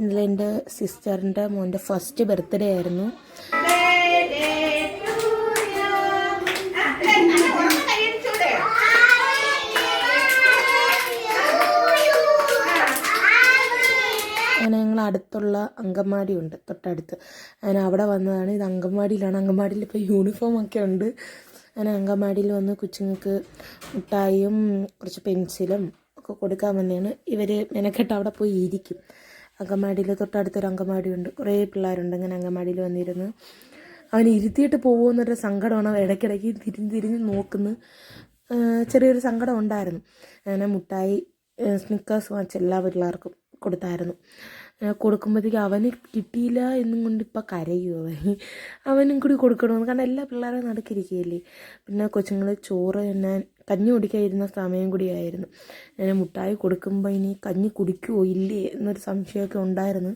ഇന്നലെ എൻ്റെ സിസ്റ്ററിൻ്റെ മോൻ്റെ ഫസ്റ്റ് ബർത്ത്ഡേ ആയിരുന്നു. അങ്ങനെ ഞങ്ങൾ അടുത്തുള്ള അങ്കൻവാടി ഉണ്ട് തൊട്ടടുത്ത്. അങ്ങനെ അവിടെ വന്നതാണ്. ഇത് അങ്കൻവാടിയിലാണ്. അങ്കൻവാടിയിൽ ഇപ്പോൾ യൂണിഫോമൊക്കെ ഉണ്ട്. അങ്ങനെ അങ്കൻവാടിയിൽ വന്ന് കൊച്ചുങ്ങൾക്ക് മിഠായിയും കുറച്ച് പെൻസിലും ഒക്കെ കൊടുക്കാൻ വന്നതാണ്. ഇവർ മെനക്കെട്ട് അവിടെ പോയി ഇരിക്കും. അങ്കൻവാടിയിൽ തൊട്ടടുത്തൊരു അങ്കൻവാടി ഉണ്ട്. കുറേ പിള്ളേരുണ്ട്. അങ്ങനെ അങ്കൻവാടിയിൽ വന്നിരുന്ന് അവൻ ഇരുത്തിയിട്ട് പോകുമെന്നൊരു സങ്കടമാണ്. ഇടയ്ക്കിടയ്ക്ക് തിരിഞ്ഞ് നോക്കുന്നു. ചെറിയൊരു സങ്കടം ഉണ്ടായിരുന്നു. അങ്ങനെ മുട്ടായി സ്നിക്കേഴ്സ് വാങ്ങിച്ച് എല്ലാ പിള്ളേർക്കും കൊടുത്തായിരുന്നു. കൊടുക്കുമ്പോഴത്തേക്ക് അവന് കിട്ടിയില്ല എന്നും കൊണ്ട് ഇപ്പം കരയുമോ അവനും കൂടി കൊടുക്കണമെന്ന്. കാരണം എല്ലാ പിള്ളേരും നടക്കിരിക്കുകയല്ലേ. പിന്നെ കൊച്ചുങ്ങൾ ചോറ് തന്നെ കഞ്ഞി കുടിക്കാതിരുന്ന സമയം കൂടിയായിരുന്നു. ഞാൻ മുട്ടായി കൊടുക്കുമ്പോൾ ഇനി കഞ്ഞി കുടിക്കുമോ ഇല്ലേ എന്നൊരു സംശയമൊക്കെ ഉണ്ടായിരുന്നു.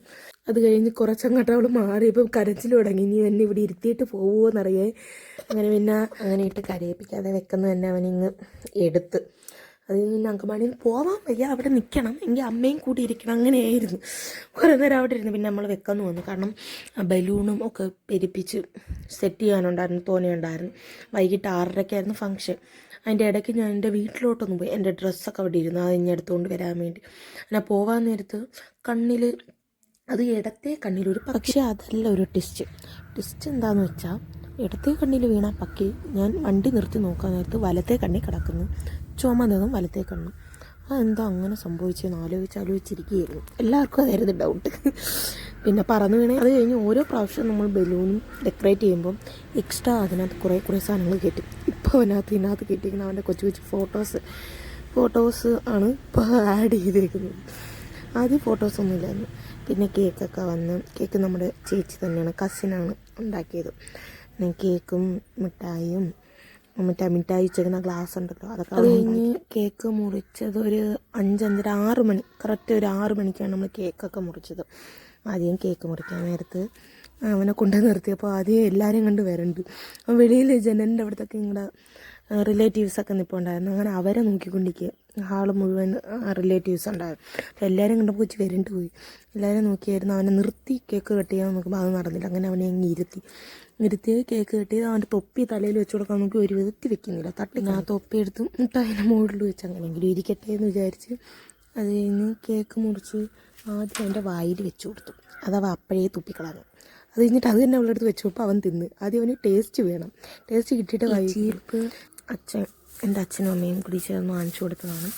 അത് കഴിഞ്ഞ് കുറച്ചങ്ങോട്ട് അവൾ മാറിയപ്പം കരച്ചിൽ തുടങ്ങി. ഇനി എന്നെ ഇവിടെ ഇരുത്തിയിട്ട് പോവുമോ എന്നറിയേ. അങ്ങനെ ഇട്ട് കരയിപ്പിക്കാതെ വെക്കുന്നത് തന്നെ അവനിങ്ങ് എടുത്ത്. അത് കഴിഞ്ഞ് അങ്കൻവാടിയിൽ പോവാൻ വയ്യ, അവിടെ നിൽക്കണം, എങ്കിൽ അമ്മയും കൂടി ഇരിക്കണം. അങ്ങനെയായിരുന്നു. കുറേ നേരം അവിടെ ഇരുന്ന് പിന്നെ നമ്മൾ വെക്കാമെന്ന് വന്നു. കാരണം ബലൂണും ഒക്കെ പെരിപ്പിച്ച് സെറ്റ് ചെയ്യാനുണ്ടായിരുന്നു, തോനെയുണ്ടായിരുന്നു. വൈകിട്ട് 6:30-ക്കായിരുന്നു ഫംഗ്ഷൻ. അതിൻ്റെ ഇടയ്ക്ക് ഞാൻ എൻ്റെ വീട്ടിലോട്ടൊന്ന് പോയി. എൻ്റെ ഡ്രസ്സൊക്കെ അവിടെ ഇരുന്നു, അത് ഇനി എടുത്തുകൊണ്ട് വരാൻ വേണ്ടി. അങ്ങനെ പോകാൻ നേരത്ത് കണ്ണിൽ അത് ഇടത്തെ കണ്ണിലൊരു, പക്ഷേ അതല്ല ഒരു ട്വിസ്റ്റ് എന്താണെന്ന് വെച്ചാൽ ഇടത്തെ കണ്ണിൽ വീണ പക്കി ഞാൻ വണ്ടി നിർത്തി നോക്കാൻ നേരത്ത് വലത്തെ കണ്ണിൽ കിടക്കുന്നു. ചുമന്നതും വലത്തെ കണ്ണും. അതെന്താ അങ്ങനെ സംഭവിച്ചതെന്ന് ആലോചിച്ചിരിക്കുകയായിരുന്നു. എല്ലാവർക്കും അതായിരുന്നു ഡൗട്ട്. പിന്നെ പറന്ന് വീണേ. അത് കഴിഞ്ഞ് ഓരോ പ്രാവശ്യം നമ്മൾ ബലൂണും ഡെക്കറേറ്റ് ചെയ്യുമ്പം എക്സ്ട്രാ അതിനകത്ത് കുറേ സാധനങ്ങൾ കയറ്റും. ഇപ്പോൾ ഇതിനകത്ത് കയറ്റിയിരിക്കുന്ന അവൻ്റെ കൊച്ചു ഫോട്ടോസ് ആണ് ഇപ്പോൾ ആഡ് ചെയ്തേക്കുന്നത്. ആദ്യം ഫോട്ടോസൊന്നും ഇല്ലായിരുന്നു. പിന്നെ കേക്കൊക്കെ വന്ന്, കേക്ക് നമ്മുടെ ചേച്ചി തന്നെയാണ്, കസിനാണ് ഉണ്ടാക്കിയത്. കേക്കും മിഠായിയും മിഠായി വെച്ചിരിക്കുന്ന ഗ്ലാസ് ഉണ്ടല്ലോ അതൊക്കെ. അത് കഴിഞ്ഞ് കേക്ക് മുറിച്ചത് ഒരു 5-5:30 മണി, കറക്റ്റ് ഒരു 6 മണിക്കാണ് നമ്മൾ കേക്കൊക്കെ മുറിച്ചത്. ആദ്യം കേക്ക് മുറിക്കാൻ നേരത്ത് അവനെ കൊണ്ട് നിർത്തിയപ്പോൾ ആദ്യം എല്ലാവരെയും കണ്ട് വരണ്ട്. വെളിയിൽ ജനലിൻ്റെ അവിടത്തൊക്കെ ഇങ്ങനെ റിലേറ്റീവ്സൊക്കെ നിൽപ്പുണ്ടായിരുന്നു. അങ്ങനെ അവരെ നോക്കിക്കൊണ്ടിരിക്കുക. ഹാള് മുഴുവൻ റിലേറ്റീവ്സ് ഉണ്ടായിരുന്നു. അപ്പോൾ എല്ലാവരും കണ്ടപ്പോൾ വെച്ച് വരണ്ട് പോയി. എല്ലാവരും നോക്കിയായിരുന്നു. അവനെ നിർത്തി കേക്ക് കട്ട് ചെയ്യാൻ നോക്കുമ്പോൾ അത് നടന്നില്ല. അങ്ങനെ അവനെ അങ്ങ് ഇരുത്തി കേക്ക് കെട്ടിയത് അവൻ്റെ തൊപ്പി തലയിൽ വെച്ച് കൊടുക്കാൻ നോക്കി ഒരു വിധത്തിൽ വെക്കുന്നില്ല. തട്ടി ആ തൊപ്പി എടുത്ത് മുട്ടായിൻ്റെ മുകളിൽ വെച്ച് അങ്ങനെയെങ്കിലും ഇരിക്കട്ടെ എന്ന് വിചാരിച്ച് അത് കഴിഞ്ഞ് കേക്ക് മുറിച്ച് ആദ്യം അവൻ്റെ വായിൽ വെച്ച് കൊടുത്തു. അതവ അപ്പോഴേ തുപ്പിക്കളഞ്ഞു. അത് കഴിഞ്ഞിട്ട് അത് തന്നെ അവളുടെ അടുത്ത് വെച്ചപ്പോൾ അവൻ തിന്ന്. ആദ്യം അവന് ടേസ്റ്റ് വേണം. ടേസ്റ്റ് കിട്ടിയിട്ട് ചീർപ്പ് എൻ്റെ അച്ഛനും അമ്മയും കൂടി ചേർന്ന് വാങ്ങിച്ചു കൊടുത്തതാണ്.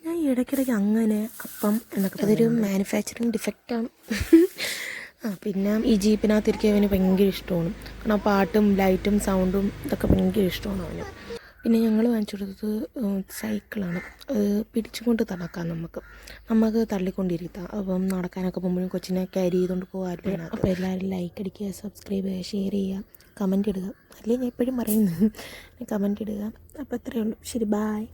ഞാൻ ഇടയ്ക്കിടയ്ക്ക് അങ്ങനെ അപ്പം എന്നൊക്കെ, അതൊരു മാനുഫാക്ചറിങ് ഡിഫക്റ്റാണ്. പിന്നെ ഈ ജീപ്പിനകത്തിരിക്കുക അവന് ഭയങ്കര ഇഷ്ടമാണ്. കാരണം പാട്ടും ലൈറ്റും സൗണ്ടും ഇതൊക്കെ ഭയങ്കര ഇഷ്ടമാണ് അവന്. പിന്നെ ഞങ്ങൾ വാങ്ങിച്ചു കൊടുത്തത് സൈക്കിളാണ്. അത് പിടിച്ചും കൊണ്ട് നടക്കാം, നമുക്ക് തള്ളിക്കൊണ്ടിരിക്കാം. അപ്പം നടക്കാനൊക്കെ പോകുമ്പോഴും കൊച്ചിനെ ക്യാരി ചെയ്തുകൊണ്ട് പോകാറില്ല. അപ്പോൾ എല്ലാവരും ലൈക്ക് അടിക്കുക, സബ്സ്ക്രൈബ് ചെയ്യുക, ഷെയർ ചെയ്യുക, കമൻറ്റ് ഇടുക. അല്ലെങ്കിൽ ഞാൻ എപ്പോഴും പറയുന്നത് കമൻറ്റ് ഇടുക. അപ്പോൾ അത്രയേ ഉള്ളൂ. ശരി, ബായ്.